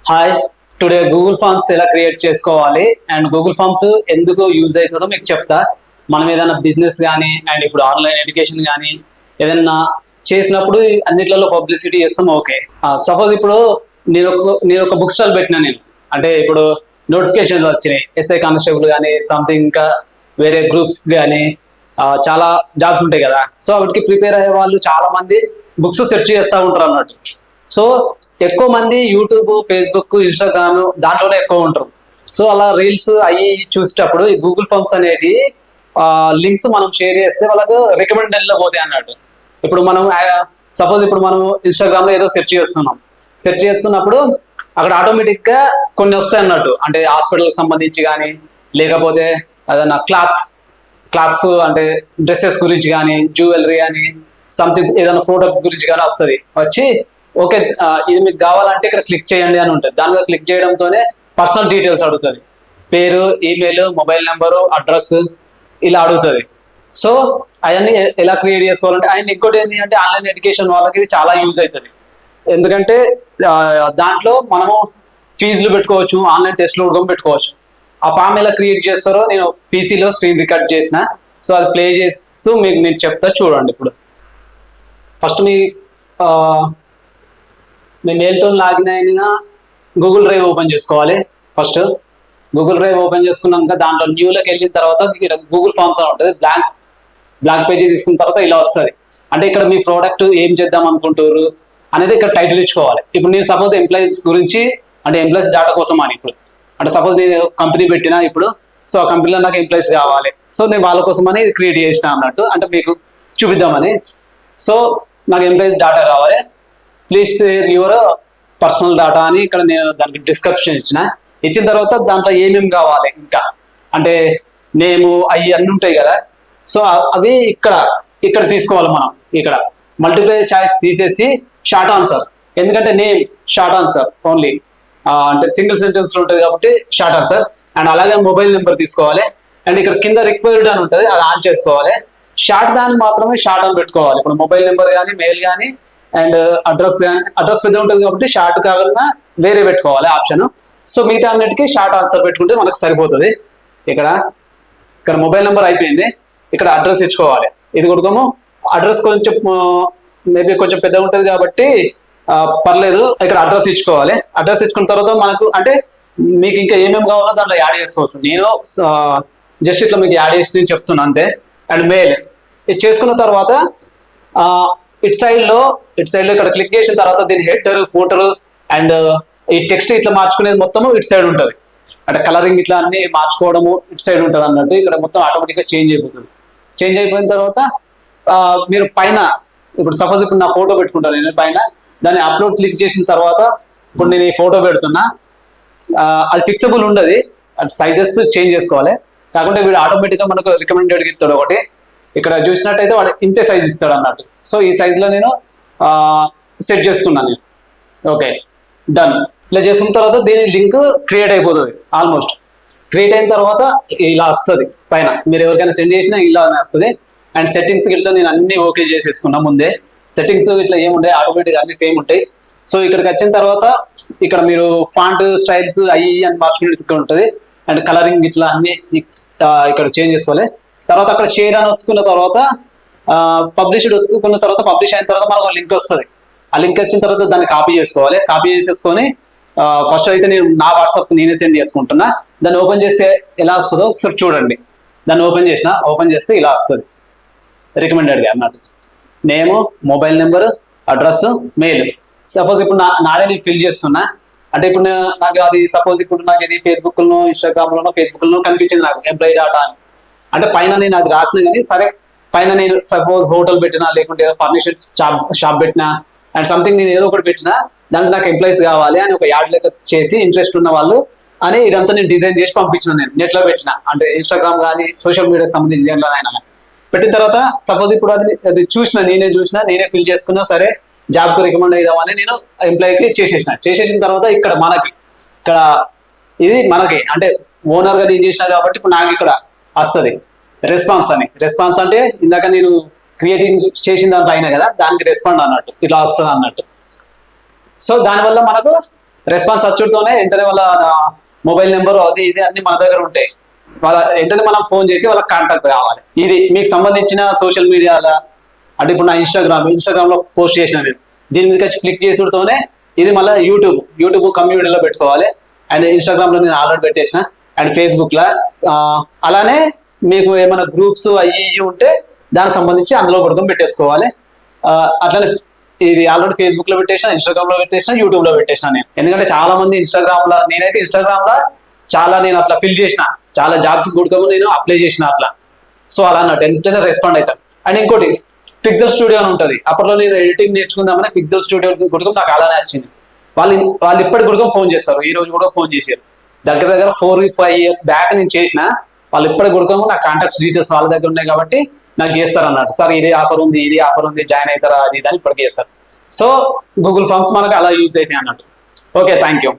Hi, today Google forms ఎలా create చేసుకోవాలి and Google forms ఎందుకు యూజ్ అవుతుందో మీకు చెప్తా. మనం ఏదైనా బిజినెస్ కానీ అండ్ ఇప్పుడు ఆన్లైన్ ఎడ్యుకేషన్ కానీ ఏదైనా చేసినప్పుడు అన్నిట్లలో పబ్లిసిటీ చేస్తాం. ఓకే, సపోజ్ ఇప్పుడు నేను ఒక బుక్ స్టాల్ పెట్టినా. నేను అంటే ఇప్పుడు నోటిఫికేషన్స్ వచ్చినాయి, ఎస్ఐ కానిస్టేబుల్ కానీ సంథింగ్, ఇంకా వేరే గ్రూప్స్ కానీ చాలా జాబ్స్ ఉంటాయి కదా. సో వాటికి ప్రిపేర్ అయ్యే వాళ్ళు చాలా మంది బుక్స్ సెర్చ్ చేస్తూ ఉంటారు అన్నట్టు. సో ఎక్కువ మంది యూట్యూబ్, ఫేస్బుక్, ఇన్స్టాగ్రామ్ దాంట్లోనే ఎక్కువ ఉంటారు. సో అలా రీల్స్ అవి చూసేటప్పుడు ఈ గూగుల్ ఫామ్స్ అనేటి లింక్స్ మనం షేర్ చేస్తే వాళ్ళకు రికమెండెడ్లో పోతాయి అన్నట్టు. ఇప్పుడు మనం సపోజ్ ఇప్పుడు మనం ఇన్స్టాగ్రామ్ లో ఏదో సెర్చ్ చేస్తున్నప్పుడు అక్కడ ఆటోమేటిక్ గా కొన్ని వస్తాయి అన్నట్టు. అంటే హాస్పిటల్ సంబంధించి కానీ, లేకపోతే ఏదైనా క్లాత్స్ అంటే డ్రెస్సెస్ గురించి కానీ, జ్యువెలరీ కానీ, సంథింగ్ ఏదైనా ప్రోడక్ట్ గురించి కానీ వస్తుంది. వచ్చి ఓకే ఇది మీకు కావాలంటే ఇక్కడ క్లిక్ చేయండి అని ఉంటుంది. దాని మీద క్లిక్ చేయడంతోనే పర్సనల్ డీటెయిల్స్ అడుగుతుంది. పేరు, ఈమెయిల్, మొబైల్ నెంబరు, అడ్రస్ ఇలా అడుగుతుంది. సో అవన్నీ ఎలా క్రియేట్ చేసుకోవాలంటే, అండ్ ఇంకోటి ఏంటి అంటే ఆన్లైన్ ఎడ్యుకేషన్ వాళ్ళకి ఇది చాలా యూజ్ అవుతుంది. ఎందుకంటే దాంట్లో మనము ఫీజులు పెట్టుకోవచ్చు, ఆన్లైన్ టెస్ట్లు కూడా పెట్టుకోవచ్చు. ఆ ఫామ్ ఎలా క్రియేట్ చేస్తారో నేను పీసీలో స్క్రీన్ రికార్డ్ చేసిన. సో అది ప్లే చేస్తూ మీకు నేను చెప్తా, చూడండి. ఇప్పుడు ఫస్ట్ మీ మెయిల్తో లాగిన్ అయినా గూగుల్ డ్రైవ్ ఓపెన్ చేసుకోవాలి. ఫస్ట్ గూగుల్ డ్రైవ్ ఓపెన్ చేసుకున్నాక దాంట్లో న్యూలోకి వెళ్ళిన తర్వాత ఇక్కడ గూగుల్ ఫామ్స్ అని ఉంటుంది. బ్లాంక్ పేజీ తీసుకున్న తర్వాత ఇలా వస్తుంది. అంటే ఇక్కడ మీ ప్రోడక్ట్ ఏం చేద్దాం అనుకుంటారు అనేది ఇక్కడ టైటిల్ ఇచ్చుకోవాలి. ఇప్పుడు నేను సపోజ్ ఎంప్లాయీస్ గురించి, అంటే ఎంప్లాయీస్ డేటా కోసం అని, ఇప్పుడు అంటే సపోజ్ నేను కంపెనీ పెట్టినా ఇప్పుడు, సో ఆ కంపెనీలో నాకు ఎంప్లాయీస్ కావాలి. సో నేను వాళ్ళ కోసం అని క్రియేట్ చేసిన అన్నట్టు, అంటే మీకు చూపిద్దామని. సో నాకు ఎంప్లాయీస్ డేటా కావాలి, please share your personal data అని ఇక్కడ నేను దానికి డిస్క్రిప్షన్ ఇచ్చిన తర్వాత దాంట్లో ఏమేమి కావాలి ఇంకా అంటే నేము అవి అన్నీ ఉంటాయి కదా. సో అవి ఇక్కడ తీసుకోవాలి మనం. ఇక్కడ మల్టిప్లై చాయిస్ తీసేసి షార్ట్ ఆన్సర్, ఎందుకంటే నేమ్ షార్ట్ ఆన్సర్ ఓన్లీ, అంటే సింగిల్ సెంటెన్స్ ఉంటుంది కాబట్టి షార్ట్ ఆన్సర్. అండ్ అలాగే మొబైల్ నెంబర్ తీసుకోవాలి. అండ్ ఇక్కడ కింద రిక్వైర్డ్ అని ఉంటుంది, అది ఆన్ చేసుకోవాలి. షార్ట్ దాన్ని మాత్రమే షార్ట్ అని పెట్టుకోవాలి. ఇప్పుడు మొబైల్ నెంబర్ కానీ, మెయిల్ కానీ, అండ్ అడ్రస్ పెద్ద ఉంటుంది కాబట్టి షార్ట్ కాకుండా వేరే పెట్టుకోవాలి ఆప్షన్. సో మిగతా అన్నిటికీ షార్ట్ ఆన్సర్ పెట్టుకుంటే మనకు సరిపోతుంది. ఇక్కడ మొబైల్ నెంబర్ అయిపోయింది, ఇక్కడ అడ్రస్ ఇచ్చుకోవాలి. ఇది కొడుకోము. అడ్రస్ కొంచెం మేబీ కొంచెం పెద్దగా ఉంటుంది కాబట్టి పర్లేదు, ఇక్కడ అడ్రస్ ఇచ్చుకోవాలి. అడ్రస్ ఇచ్చుకున్న తర్వాత మనకు అంటే మీకు ఇంకా ఏమేమి కావాలో దాంట్లో యాడ్ చేసుకోవచ్చు. నేను జస్ట్ ఇట్లా మీకు యాడ్ చేసి నేను చెప్తున్నాను అంతే. అండ్ మెయిల్ ఇది చేసుకున్న తర్వాత ఇట్ సైడ్ లో ఇక్కడ క్లిక్ చేసిన తర్వాత దీని హెడర్, ఫోటోలు అండ్ ఈ టెక్స్ట్ ఇట్లా మార్చుకునేది మొత్తం ఇటు సైడ్ ఉంటుంది. అంటే కలరింగ్ ఇట్లా అన్ని మార్చుకోవడము ఇటు సైడ్ ఉంటుంది అన్నట్టు. ఇక్కడ మొత్తం ఆటోమేటిక్గా చేంజ్ అయిపోతుంది. చేంజ్ అయిపోయిన తర్వాత మీరు పైన ఇప్పుడు సపోజ్ ఇప్పుడు నా ఫోటో పెట్టుకుంటాను నేను పైన, దాన్ని అప్లోడ్ క్లిక్ చేసిన తర్వాత ఇప్పుడు నేను ఈ ఫోటో పెడుతున్నా, అది ఫిక్సబుల్ ఉండదు, అది సైజెస్ చేంజ్ చేసుకోవాలి. కాకుంటే వీడు ఆటోమేటిక్గా మనకు రికమెండెడ్ ఇస్తాడు ఒకటి. ఇక్కడ చూసినట్టయితే వాడు ఇంతే సైజ్ ఇస్తాడు అన్నట్టు. సో ఈ సైజులో నేను సెట్ చేసుకున్నాను నేను. Okay, done. ఇలా చేసుకున్న తర్వాత దీని లింక్ క్రియేట్ అయిపోతుంది. ఆల్మోస్ట్ క్రియేట్ అయిన తర్వాత ఇలా వస్తుంది పైన. మీరు ఎవరికైనా సెండ్ చేసినా ఇలా వస్తుంది. అండ్ సెట్టింగ్స్ ఇట్లా నేను అన్ని ఓకే చేసేసుకున్నా ముందే. సెట్టింగ్స్ ఇట్లా ఏముంటాయి, ఆటోమేటిక్గా అన్ని సేమ్ ఉంటాయి. సో ఇక్కడికి వచ్చిన తర్వాత ఇక్కడ మీరు ఫాంట్ స్టైల్స్ అవి అని మార్చుకునే ఇక్కడ ఉంటుంది. అండ్ కలరింగ్ ఇట్లా అన్ని ఇక్కడ చేంజ్ చేసుకోవాలి. తర్వాత అక్కడ షేర్ అని ఒత్తుకున్న తర్వాత పబ్లిష్డ్ ఒత్తుకున్న తర్వాత పబ్లిష్ అయిన తర్వాత మనకు లింక్ వస్తుంది. ఆ లింక్ వచ్చిన తర్వాత దాన్ని కాపీ చేసుకోవాలి. కాపీ చేసేసుకొని ఫస్ట్ అయితే నేను నా వాట్సాప్ నేనే సెండ్ చేసుకుంటున్నా. దాన్ని ఓపెన్ చేస్తే ఎలా వస్తుందో ఒకసారి చూడండి. దాన్ని ఓపెన్ చేస్తే ఇలా వస్తుంది రికమెండెడ్గా అన్నట్టు. Name, mobile number, address, mail. Suppose ఇప్పుడు నాడే నేను ఫిల్ చేస్తున్నా. అంటే ఇప్పుడు నాకు అది సపోజ్ ఇప్పుడు నాకు ఇది ఫేస్బుక్లో, ఇన్స్టాగ్రామ్లోనో, ఫేస్బుక్లో కనిపించింది నాకు ఎంప్లాయీ డేటా అని. అంటే పైన నేను అది రాసిన కానీ సరే, పైన నేను సపోజ్ హోటల్ పెట్టినా, లేకుంటే ఏదో ఫర్నిచర్ షాప్ పెట్టినా, అండ్ సంథింగ్ నేను ఏదో ఒకటి పెట్టినా, దానికి నాకు ఎంప్లాయీస్ కావాలి అని ఒక యాడ్ లెక్క చేసి ఇంట్రెస్ట్ ఉన్న వాళ్ళు అని ఇదంతా నేను డిజైన్ చేసి పంపించిన. నేను నెట్లో పెట్టిన, అంటే ఇన్స్టాగ్రామ్ కానీ సోషల్ మీడియాకి సంబంధించి దేంట్లో అయినా పెట్టిన తర్వాత సపోజ్ ఇప్పుడు అది నేనే ఫిల్ చేసుకున్నా, సరే జాబ్కి రికమెండ్ అయిదామని నేను ఎంప్లాయీకి చేసేసిన తర్వాత ఇక్కడ ఇది మనకి అంటే ఓనర్గా నేను చేసిన కాబట్టి ఇప్పుడు నాకు ఇక్కడ వస్తుంది రెస్పాన్స్ అంటే ఇందాక నేను క్రియేటింగ్ చేసిన దాంట్లో అయినా కదా, దానికి రెస్పాండ్ అన్నట్టు ఇట్లా వస్తుంది అన్నట్టు. సో దానివల్ల మనకు రెస్పాన్స్ వచ్చుడుతోనే వెంటనే వాళ్ళ మొబైల్ నెంబర్ అది ఇది అన్ని మన దగ్గర ఉంటాయి. వాళ్ళ వెంటనే మనం ఫోన్ చేసి వాళ్ళకి కాంటాక్ట్ కావాలి. ఇది మీకు సంబంధించిన సోషల్ మీడియాలో అంటే ఇప్పుడు నా ఇన్స్టాగ్రామ్ లో పోస్ట్ చేసిన నేను దీని మీద క్లిక్ చేసుడుతోనే ఇది మళ్ళీ యూట్యూబ్ కమ్యూనిటీలో పెట్టుకోవాలి. అండ్ ఇన్స్టాగ్రామ్ లో నేను ఆల్రెడీ పెట్టేసిన అండ్ ఫేస్బుక్ లో అలానే మీకు ఏమైనా గ్రూప్స్ అయ్యి ఉంటే దానికి సంబంధించి అందులో పడుకొని పెట్టేసుకోవాలి. అట్లనే ఇది ఆల్రెడీ ఫేస్బుక్ లో పెట్టేసిన, ఇన్స్టాగ్రామ్ లో పెట్టేసిన, యూట్యూబ్ లో పెట్టేసిన నేను. ఎందుకంటే చాలా మంది నేనైతే ఇన్స్టాగ్రామ్ లో చాలా నేను అట్లా ఫిల్ చేసిన, చాలా జాబ్స్ గుడకము నేను అప్లై చేసిన అట్లా. సో అలా అన్నట్టు ఎంతైనా రెస్పాండ్ అవుతాను. అండ్ ఇంకోటి పిక్సెల్ స్టూడియో అని ఉంటుంది. అప్పట్లో నేను ఎడిటింగ్ నేర్చుకుందామని పిక్సెల్ స్టూడియో గుడకం నాకు అలానే వచ్చింది. వాళ్ళు ఇప్పటి గుడకం ఫోన్ చేస్తారు, ఈ రోజు కూడా ఫోన్ చేశారు. దగ్గర 4-5 years బ్యాక్ నేను చేసిన, వాళ్ళు ఇప్పటి గుడకము నా కాంటాక్ట్ డీటెయిల్స్ వాళ్ళ దగ్గర ఉన్నాయి కాబట్టి నాకు చేస్తారు అన్నట్టు. సార్ ఇది ఆఫర్ ఉంది జాయిన్ అవుతారా అది ఇదని ఇప్పటికి చేస్తారు. సో గూగుల్ ఫార్మ్స్ మనకు అలా యూజ్ అవుతాయి అన్నట్టు. Okay, thank you.